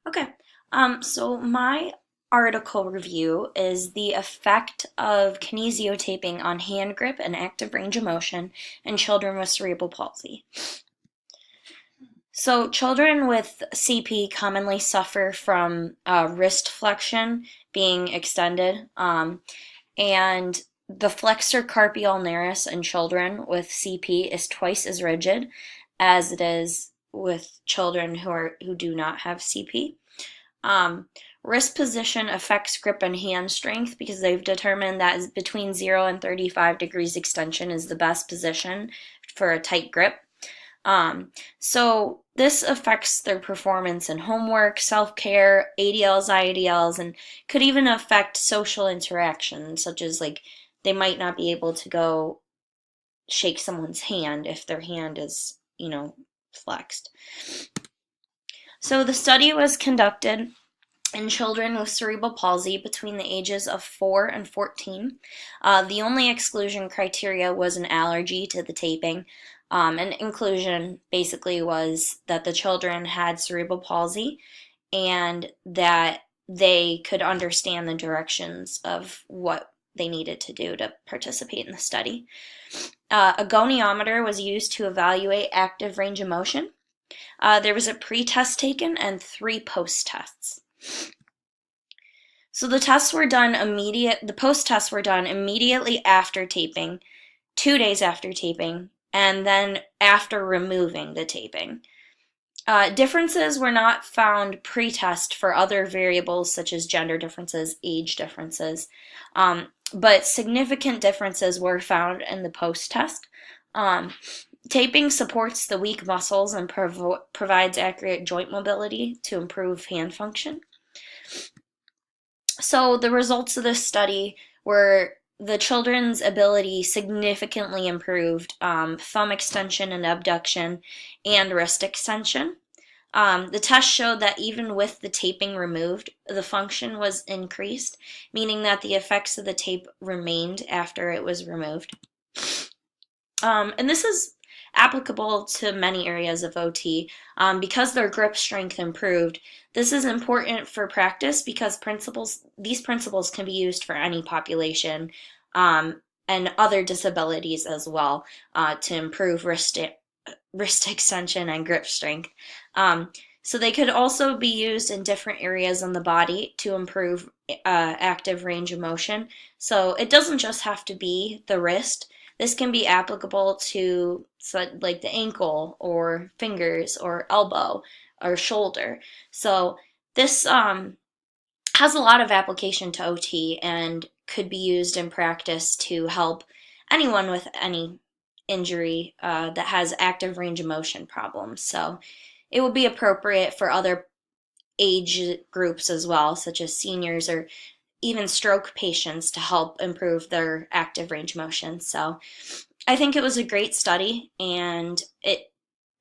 Okay, so my article review is the effect of kinesiotaping on hand grip and active range of motion in children with cerebral palsy. So children with CP commonly suffer from wrist flexion being extended, and the flexor carpi ulnaris in children with CP is twice as rigid as it is with children who do not have CP. Um, Wrist position affects grip and hand strength because they've determined that between 0 and 35 degrees extension is the best position for a tight grip. So this affects their performance in homework, self-care, ADLs, IADLs, and could even affect social interaction, such as like they might not be able to go shake someone's hand if their hand is, flexed. So the study was conducted in children with cerebral palsy between the ages of 4 and 14. The only exclusion criteria was an allergy to the taping. And inclusion basically was that the children had cerebral palsy and that they could understand the directions of what they needed to do to participate in the study. A goniometer was used to evaluate active range of motion. There was a pre-test taken and 3 post-tests. So the post-tests were done immediately after taping, 2 days after taping, and then after removing the taping. Differences were not found pre-test for other variables such as gender differences, age differences, but significant differences were found in the post-test. Taping supports the weak muscles and provides accurate joint mobility to improve hand function. So the results of this study were the children's ability significantly improved, thumb extension and abduction, and wrist extension. The test showed that even with the taping removed, the function was increased, meaning that the effects of the tape remained after it was removed. And this is applicable to many areas of OT. Because their grip strength improved, this is important for practice because these principles can be used for any population and other disabilities as well to improve wrist extension and grip strength. So they could also be used in different areas on the body to improve active range of motion. So it doesn't just have to be the wrist. This can be applicable to like the ankle or fingers or elbow or shoulder. So this has a lot of application to OT and could be used in practice to help anyone with any injury that has active range of motion problems. So it would be appropriate for other age groups as well, such as seniors or even stroke patients to help improve their active range of motion. So I think it was a great study and it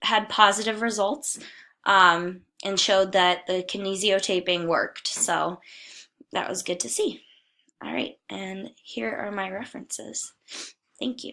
had positive results and showed that the kinesiotaping worked. So that was good to see. All right, and here are my references. Thank you.